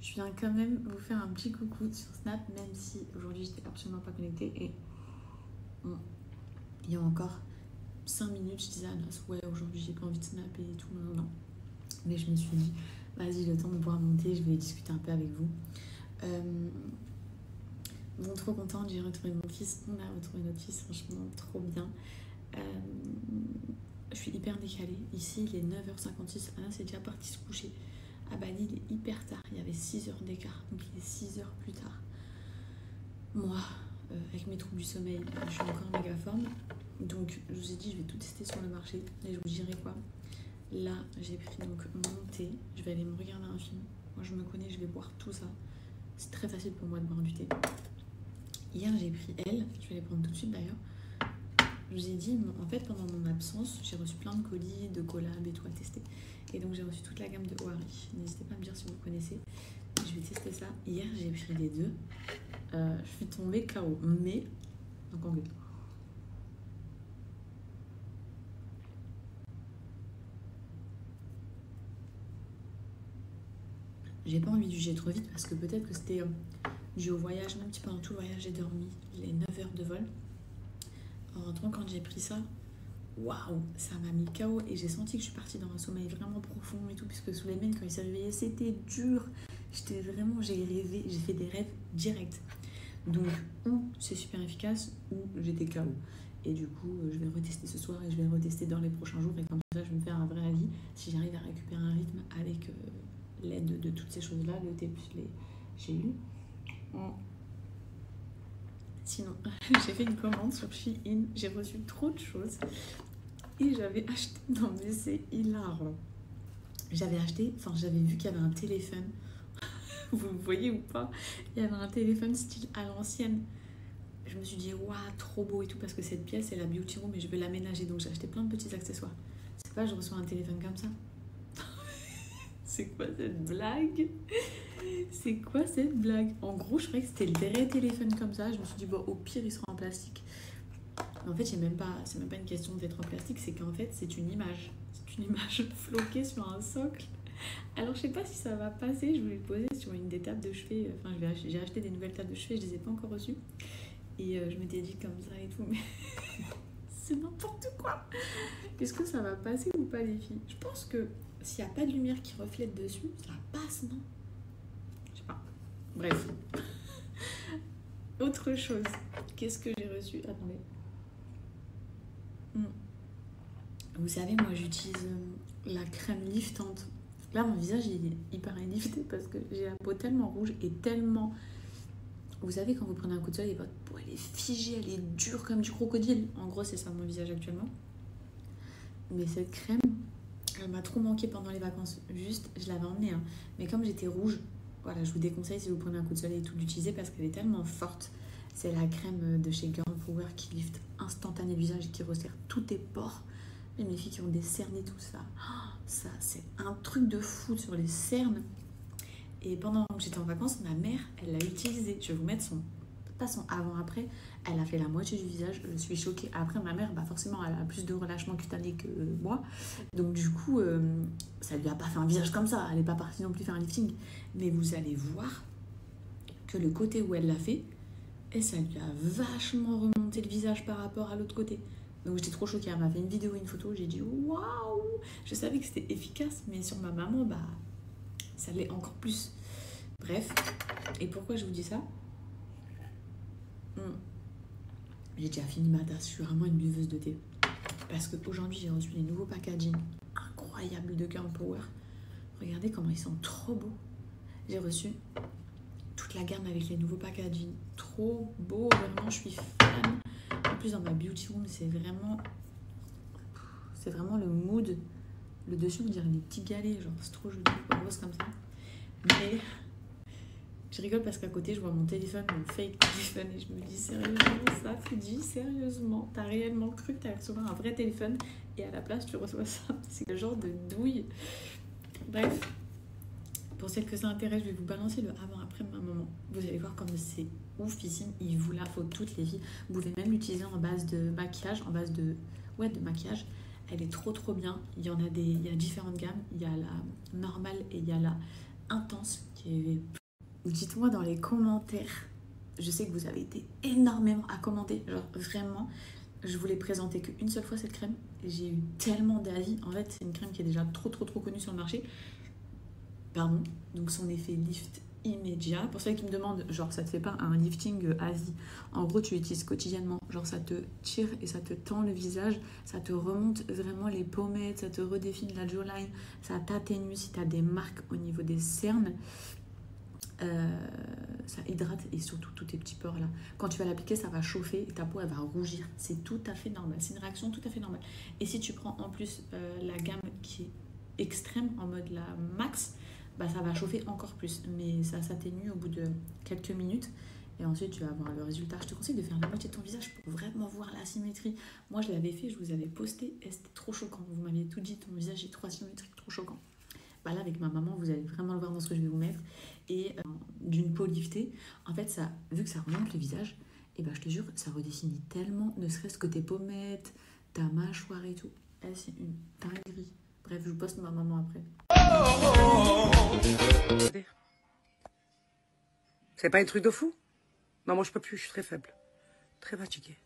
Je viens quand même vous faire un petit coucou sur Snap, même si aujourd'hui j'étais absolument pas connectée et il y a encore 5 minutes je disais à Nas, ouais aujourd'hui j'ai pas envie de snapper et tout, non. Mais je me suis dit, vas-y, le temps de pouvoir monter, je vais discuter un peu avec vous. Bon, trop contente, j'ai retrouvé mon fils, on a retrouvé notre fils, franchement trop bien. Je suis hyper décalée. Ici, il est 9h56. Anna c'est déjà parti se coucher. À Bali, il est hyper tard. Il y avait 6 heures d'écart. Donc, il est 6 heures plus tard. Moi, avec mes troubles du sommeil, je suis encore en méga forme. Donc, je vous ai dit, je vais tout tester sur le marché. Et je vous dirai quoi. Là, j'ai pris donc mon thé. Je vais aller me regarder un film. Moi, je me connais, je vais boire tout ça. C'est très facile pour moi de boire du thé. Hier, j'ai pris elle. Je vais les prendre tout de suite d'ailleurs. Je vous ai dit, en fait, pendant mon absence, j'ai reçu plein de colis, de collabs et tout à tester. Et donc, j'ai reçu toute la gamme de Oari. N'hésitez pas à me dire si vous connaissez. Je vais tester ça. Hier, j'ai pris les deux. Je suis tombée KO. Mais, donc en gueule. J'ai pas envie de juger trop vite parce que peut-être que c'était dû au voyage. Même si pendant tout le voyage, j'ai dormi les 9 heures de vol. En rentrant, quand j'ai pris ça, waouh, ça m'a mis KO et j'ai senti que je suis partie dans un sommeil vraiment profond et tout, puisque Souleymane, quand il s'est réveillé, c'était dur. J'ai rêvé, j'ai fait des rêves directs. Donc, ou c'est super efficace, ou j'étais KO. Et du coup, je vais retester ce soir et je vais retester dans les prochains jours. Et comme ça, je vais me faire un vrai avis si j'arrive à récupérer un rythme avec l'aide de toutes ces choses-là, le thé plus les GU. Sinon, j'ai fait une commande sur Shein, j'ai reçu trop de choses et j'avais acheté, non mais c'est hilarant. J'avais vu qu'il y avait un téléphone, vous le voyez ou pas, il y avait un téléphone style à l'ancienne. Je me suis dit, waouh, trop beau et tout, parce que cette pièce, c'est la beauty room et je vais l'aménager, donc j'ai acheté plein de petits accessoires. C'est pas, je reçois un téléphone comme ça. C'est quoi cette blague? C'est quoi cette blague? En gros, je croyais que c'était le vrai téléphone comme ça. Je me suis dit, bon, au pire, il sera en plastique. Mais en fait, c'est même pas une question d'être en plastique, c'est qu'en fait, c'est une image. C'est une image floquée sur un socle. Alors, je sais pas si ça va passer. Je voulais le poser sur une des tables de chevet. Enfin, j'ai acheté des nouvelles tables de chevet, je les ai pas encore reçues. Et je m'étais dit comme ça et tout, mais c'est n'importe quoi. Est-ce que ça va passer ou pas, les filles? Je pense que s'il n'y a pas de lumière qui reflète dessus, ça passe, non? Je sais pas. Bref. Autre chose. Qu'est-ce que j'ai reçu? Attendez. Vous savez, moi, j'utilise la crème liftante. Là, mon visage, il est hyper lifté parce que j'ai la peau tellement rouge et tellement... Vous savez, quand vous prenez un coup de soleil, votre peau, elle est figée, elle est dure comme du crocodile. En gros, c'est ça mon visage actuellement. Mais cette crème, elle m'a trop manqué pendant les vacances. Juste, je l'avais emmenée, hein. Mais comme j'étais rouge, voilà, je vous déconseille si vous prenez un coup de soleil et tout d'utiliser parce qu'elle est tellement forte. C'est la crème de chez Girl Power qui lifte instantané le visage et qui resserre tous tes pores. Et mes filles qui ont des cernes et tout ça. Ça, c'est un truc de fou sur les cernes. Et pendant que j'étais en vacances, ma mère, elle l'a utilisé. Je vais vous mettre pas son avant-après. Elle a fait la moitié du visage. Je suis choquée. Après, ma mère, forcément, elle a plus de relâchement cutané que moi. Donc, du coup, ça lui a pas fait un visage comme ça. Elle n'est pas partie non plus faire un lifting. Mais vous allez voir que le côté où elle l'a fait, et ça lui a vachement remonté le visage par rapport à l'autre côté. Donc j'étais trop choquée, elle m'a fait une vidéo et une photo, j'ai dit waouh. Je savais que c'était efficace, mais sur ma maman, ça l'est encore plus. Bref, et pourquoi je vous dis ça? J'ai déjà fini ma tasse, je suis vraiment une buveuse de thé. Parce qu'aujourd'hui, j'ai reçu les nouveaux packaging incroyables de Girl Power. Regardez comment ils sont trop beaux. J'ai reçu toute la gamme avec les nouveaux packaging. Trop beau, vraiment, je suis fan. En plus, dans ma beauty room, c'est vraiment le mood. Le dessus, on dirait des petits galets, genre c'est trop joli, rose comme ça. Mais je rigole parce qu'à côté, je vois mon téléphone, mon fake téléphone, et je me dis sérieusement, ça, tu dis sérieusement, t'as réellement cru que t'allais recevoir un vrai téléphone et à la place, tu reçois ça. C'est le genre de douille. Bref, pour celles que ça intéresse, je vais vous balancer le avant-après de ma maman. Vous allez voir comme c'est oufissime, il vous la faut toutes les filles. Vous pouvez même l'utiliser en base de maquillage, de maquillage. Elle est trop bien. Il y a différentes gammes. Il y a la normale et il y a la intense qui Dites-moi dans les commentaires. Je sais que vous avez été énormément à commenter. Genre vraiment, je voulais présenter qu'une seule fois cette crème. J'ai eu tellement d'avis. En fait, c'est une crème qui est déjà trop connue sur le marché. Pardon. Donc son effet lift immédiat. Pour ceux qui me demandent, genre ça te fait pas un lifting à vie. En gros, tu l'utilises quotidiennement. Genre ça te tire et ça te tend le visage. Ça te remonte vraiment les pommettes. Ça te redéfine la jawline. Ça t'atténue si tu as des marques au niveau des cernes. Ça hydrate et surtout tous tes petits pores là. Quand tu vas l'appliquer, ça va chauffer et ta peau elle va rougir. C'est tout à fait normal. C'est une réaction tout à fait normale. Et si tu prends en plus la gamme qui est extrême en mode la max, bah ça va chauffer encore plus. Mais ça s'atténue au bout de quelques minutes. Et ensuite, tu vas avoir le résultat. Je te conseille de faire la moitié de ton visage pour vraiment voir la symétrie. Moi, je l'avais fait, je vous avais posté et c'était trop choquant. Vous m'aviez tout dit, ton visage est trop asymétrique, trop choquant. Bah là, avec ma maman, vous allez vraiment le voir dans ce que je vais vous mettre. Et d'une peau liftée, en fait, ça, vu que ça remonte le visage, et bah, je te jure, ça redessine tellement, ne serait-ce que tes pommettes, ta mâchoire et tout. C'est une dinguerie. Bref, je vous poste ma maman après. C'est pas un truc de fou? Non, moi je peux plus, je suis très faible. Très fatiguée.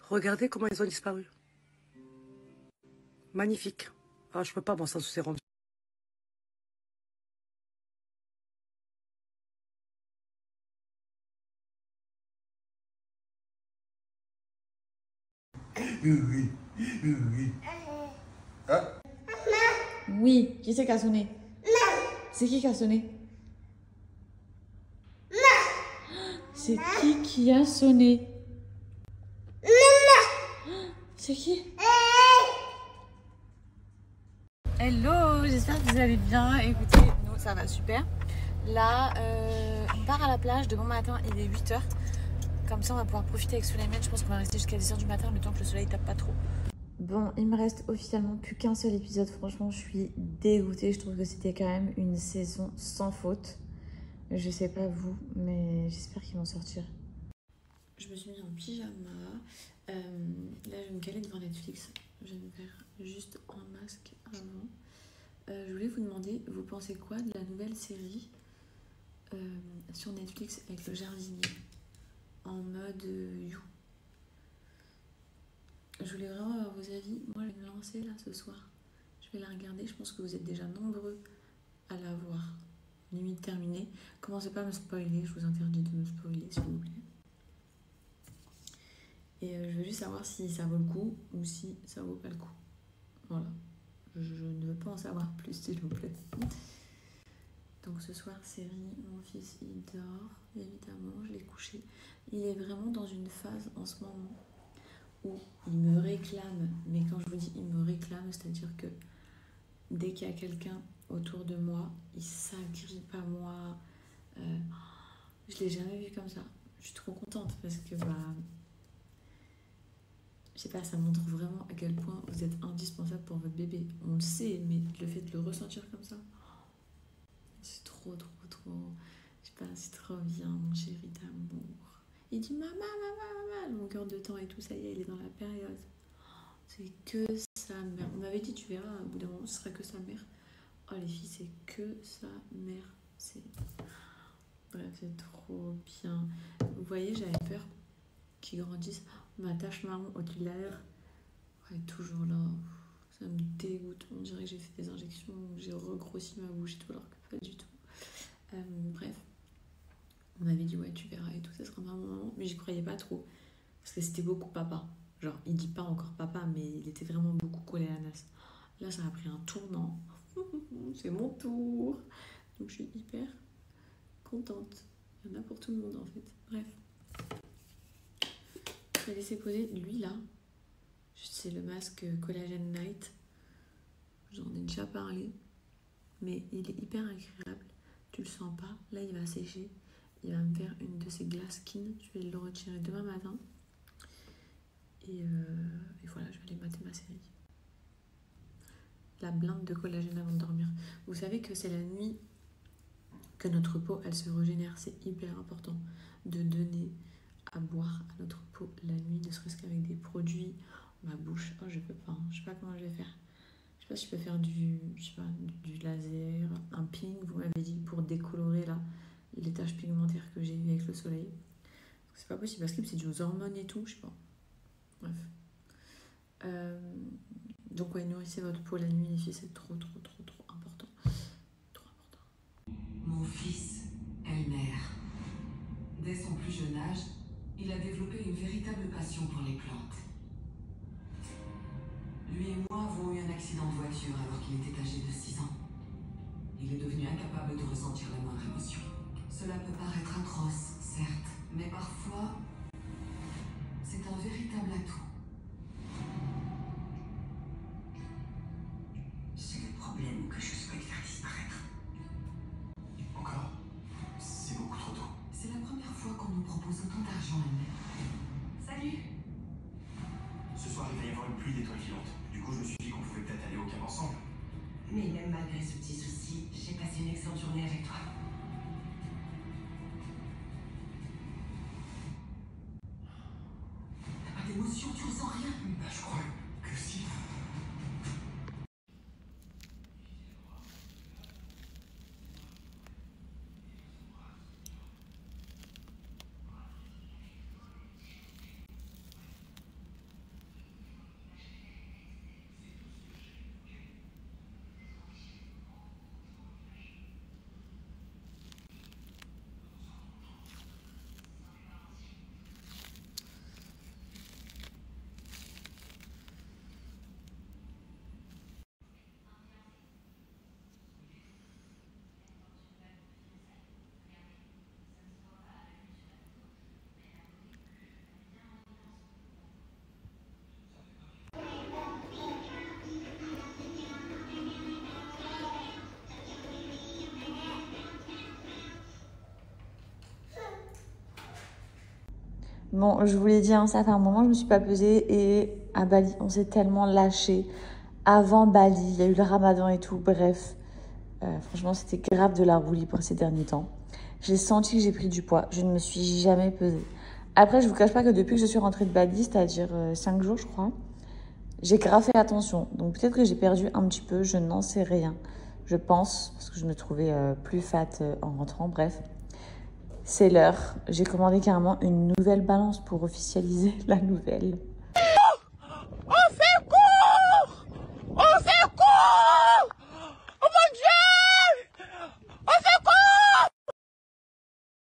Regardez comment ils ont disparu. Magnifique. Ah, je peux pas, moi, sans ce sérum. Oui. Hein? Oui, qui c'est qui a sonné? C'est qui a sonné? C'est qui a sonné? C'est qui? Hello, j'espère que vous allez bien. Écoutez, nous ça va super. Là, on part à la plage. Demain matin, il est 8h. Comme ça, on va pouvoir profiter avec Souleymane. Je pense qu'on va rester jusqu'à 10h du matin, le temps que le soleil tape pas trop. Bon, il me reste officiellement plus qu'un seul épisode. Franchement, je suis dégoûtée. Je trouve que c'était quand même une saison sans faute. Je sais pas vous, mais j'espère qu'ils vont sortir. Je me suis mis en pyjama. Là, je vais me caler devant Netflix. Je vais me faire juste en masque avant. Je voulais vous demander, vous pensez quoi de la nouvelle série sur Netflix avec le jardinier en mode You? Je voulais vraiment avoir vos avis. Moi, je vais me lancer là ce soir. Je vais la regarder. Je pense que vous êtes déjà nombreux à la voir. Limite terminée. Commencez pas à me spoiler. Je vous interdis de me spoiler, s'il vous plaît. Et je veux juste savoir si ça vaut le coup ou si ça vaut pas le coup. Voilà. Je ne veux pas en savoir plus, s'il vous plaît. Donc ce soir, série, mon fils il dort, évidemment, je l'ai couché. Il est vraiment dans une phase en ce moment où il me réclame, mais quand je vous dis il me réclame, c'est-à-dire que dès qu'il y a quelqu'un autour de moi, il s'agrippe à moi. Je l'ai jamais vu comme ça. Je suis trop contente parce que je sais pas, ça montre vraiment à quel point vous êtes indispensable pour votre bébé. On le sait, mais le fait de le ressentir comme ça, c'est trop. Je sais pas, c'est trop bien, mon chéri d'amour. Il dit maman, longueur de temps et tout, ça y est, il est dans la période. C'est que sa mère. On m'avait dit, tu verras, au bout d'un moment, ce sera que sa mère. Oh, les filles, c'est que sa mère. Bref, c'est trop bien. Vous voyez, j'avais peur qu'ils grandissent. Ma tache marron au-dessus de la lèvre, elle est toujours là. Ça me dégoûte. On dirait que j'ai fait des injections, j'ai regrossi ma bouche et tout, alors que pas du tout. Bref, on m'avait dit ouais, tu verras et tout, ça sera maman, mais j'y croyais pas trop parce que c'était beaucoup papa. Genre, il dit pas encore papa, mais il était vraiment beaucoup collé à la nas. Là, ça a pris un tournant. C'est mon tour. Donc, je suis hyper contente. Il y en a pour tout le monde en fait. Bref. Je vais laisser poser lui là. C'est le masque Collagen Night. J'en ai déjà parlé. Mais il est hyper agréable. Tu le sens pas. Là, il va sécher. Il va me faire une de ces glass skin. Je vais le retirer demain matin. Et voilà, je vais aller mater ma série. La blinde de collagène avant de dormir. Vous savez que c'est la nuit que notre peau, elle se régénère. C'est hyper important de donner à boire à notre peau la nuit, ne serait-ce qu'avec des produits. Ma bouche, oh je peux pas, je sais pas comment je vais faire. Je sais pas si je peux faire je sais pas, du laser, un ping, vous m'avez dit, pour décolorer là, les taches pigmentaires que j'ai eues avec le soleil. C'est pas possible, parce que c'est dû aux hormones et tout, je sais pas. Bref. Donc ouais, nourrissez votre peau la nuit, les filles, c'est trop important. Trop important. Mon fils, Elmer. Dès son plus jeune âge, il a développé une véritable passion pour les plantes. Lui et moi avons eu un accident de voiture alors qu'il était âgé de 6 ans. Il est devenu incapable de ressentir la moindre émotion. Cela peut paraître atroce, certes, mais parfois, c'est un véritable atout. C'est le problème que je souhaite faire disparaître. Encore? C'est beaucoup trop tôt. C'est la première fois qu'on nous propose autant d'argent, Elmer. Salut! Ce soir, il va y avoir une pluie d'étoiles filantes. Du coup, je me suis dit qu'on pouvait peut-être aller au camp ensemble. Mais même malgré ce petit souci, j'ai passé une excellente journée avec toi. T'as pas d'émotion, tu ressens rien? Bah, je crois que si. Bon, je vous l'ai dit, hein, ça fait un moment que je me suis pas pesée et à Bali, on s'est tellement lâché. Avant Bali, il y a eu le ramadan et tout, bref. Franchement, c'était grave de la roulis pour ces derniers temps. J'ai senti que j'ai pris du poids. Je ne me suis jamais pesée. Après, je vous cache pas que depuis que je suis rentrée de Bali, c'est-à-dire 5 jours, je crois, j'ai grave fait attention. Donc peut-être que j'ai perdu un petit peu, je n'en sais rien. Je pense, parce que je me trouvais plus fat en rentrant, bref. C'est l'heure. J'ai commandé carrément une nouvelle balance pour officialiser la nouvelle.